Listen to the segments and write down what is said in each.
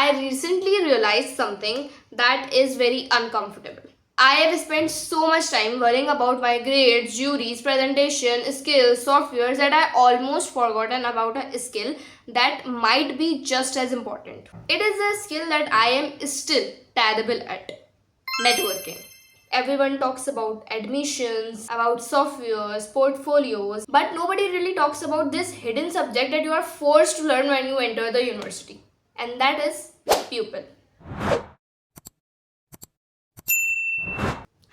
I recently realized something that is very uncomfortable. I have spent so much time worrying about my grades, juries, presentation, skills, softwares that I almost forgotten about a skill that might be just as important. It is a skill that I am still terrible at: networking. Everyone talks about admissions, about softwares, portfolios, but nobody really talks about this hidden subject that you are forced to learn when you enter the university. And that is pupil.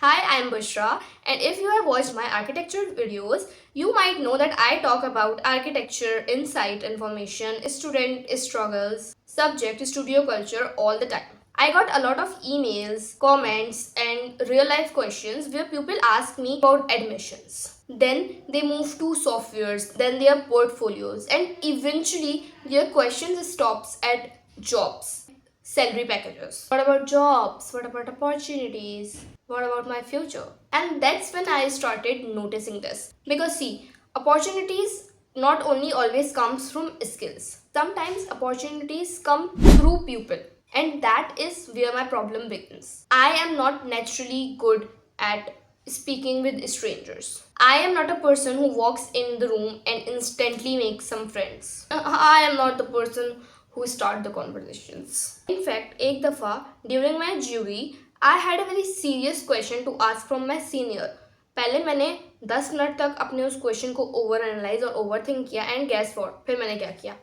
Hi, I'm Bushra, and if you have watched my architecture videos, you might know that I talk about architecture, insight, information, student struggles, subject, studio culture all the time. I got a lot of emails, comments, and real life questions where people ask me about admissions. Then they move to softwares, then their portfolios, and eventually their questions stops at jobs, salary packages. What about jobs? What about opportunities? What about my future? And that's when I started noticing this. Because see, opportunities not only always comes from skills. Sometimes opportunities come through people. And that is where my problem begins. I am not naturally good at speaking with strangers. I am not a person who walks in the room and instantly makes some friends. I am not the person who start the conversations. In fact, एक दफा during my jury, I had a very serious question to ask from my senior. पहले मैंने 10 minute तक अपने उस question को over analyse और over think किया एंड गैस फॉर फिर मैंने क्या किया.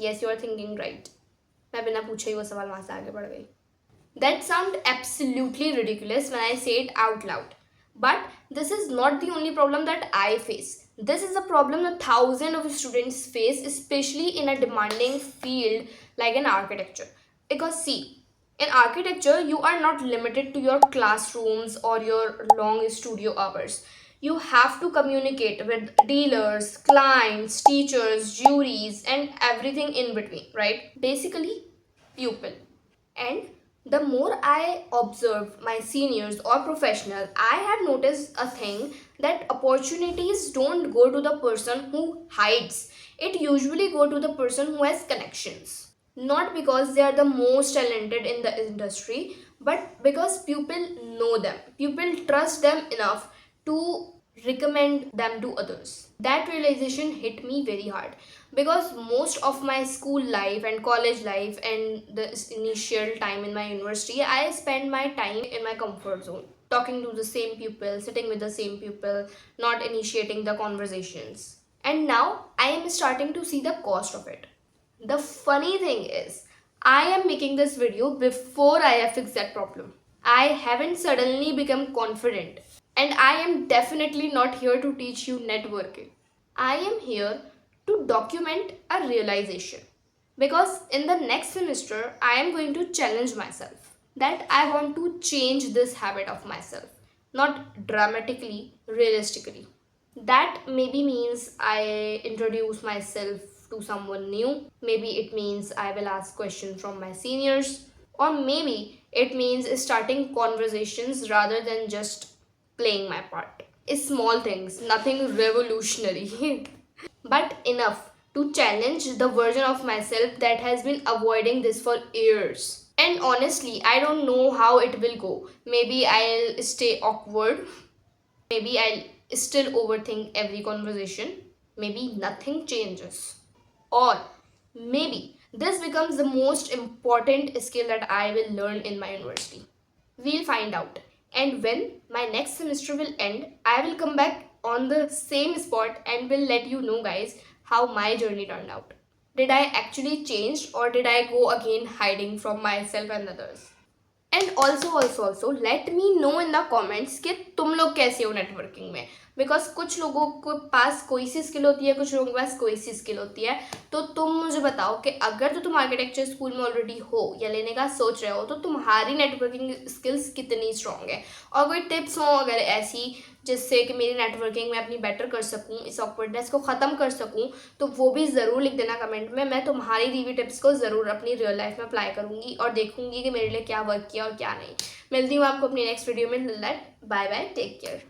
Yes, you are thinking right. मैं बिना पूछे ही वो सवाल वहाँ से आगे बढ़ गई. That sound absolutely ridiculous when I say it out loud. But this is not the only problem that I face. This is a problem that thousands of students face, especially in a demanding field like an architecture. Because see, in architecture, you are not limited to your classrooms or your long studio hours. You have to communicate with dealers, clients, teachers, juries, and everything in between, right? Basically, pupil. And the more I observe my seniors or professionals, I have noticed a thing that opportunities don't go to the person who hides. It usually go to the person who has connections. Not because they are the most talented in the industry, but because people know them. People trust them enough to recommend them to others. That realization hit me very hard because most of my school life and college life and the initial time in my university, I spent my time in my comfort zone, talking to the same people, sitting with the same people, not initiating the conversations. And now I am starting to see the cost of it. The funny thing is, I am making this video before I have fixed that problem. I haven't suddenly become confident. And I am definitely not here to teach you networking. I am here to document a realization. Because in the next semester, I am going to challenge myself that I want to change this habit of myself. Not dramatically, realistically. That maybe means I introduce myself to someone new. Maybe it means I will ask questions from my seniors. Or maybe it means starting conversations rather than just playing my part. Small things, nothing revolutionary, but enough to challenge the version of myself that has been avoiding this for years. And honestly, I don't know how it will go. Maybe I'll stay awkward. Maybe I'll still overthink every conversation. Maybe nothing changes. Or maybe this becomes the most important skill that I will learn in my university. We'll find out. And when my next semester will end, I will come back on the same spot and will let you know, guys, how my journey turned out. Did I actually change or did I go again hiding from myself and others? And also let me know in the comments कि तुम लोग कैसे हो networking में. Because कुछ लोगों के पास कोई सी स्किल होती है, कुछ लोगों के पास कोई सी स्किल होती है. तो तुम मुझे बताओ कि अगर तो तुम आर्किटेक्चर स्कूल में ऑलरेडी हो या लेने का सोच रहे हो तो तुम्हारी नेटवर्किंग स्किल्स कितनी स्ट्रॉन्ग है, और कोई टिप्स हो अगर ऐसी जिससे कि मेरी नेटवर्किंग में अपनी बेटर कर सकूं, इस ऑकवर्डनेस को ख़त्म कर सकूं, तो वो भी ज़रूर लिख देना कमेंट में. मैं तुम्हारी दी हुई टिप्स को ज़रूर अपनी रियल लाइफ में अप्लाई करूँगी और देखूँगी कि मेरे लिए क्या वर्क किया और क्या नहीं. मिलती हूँ आपको अपनी नेक्स्ट वीडियो में. Bye bye, take care.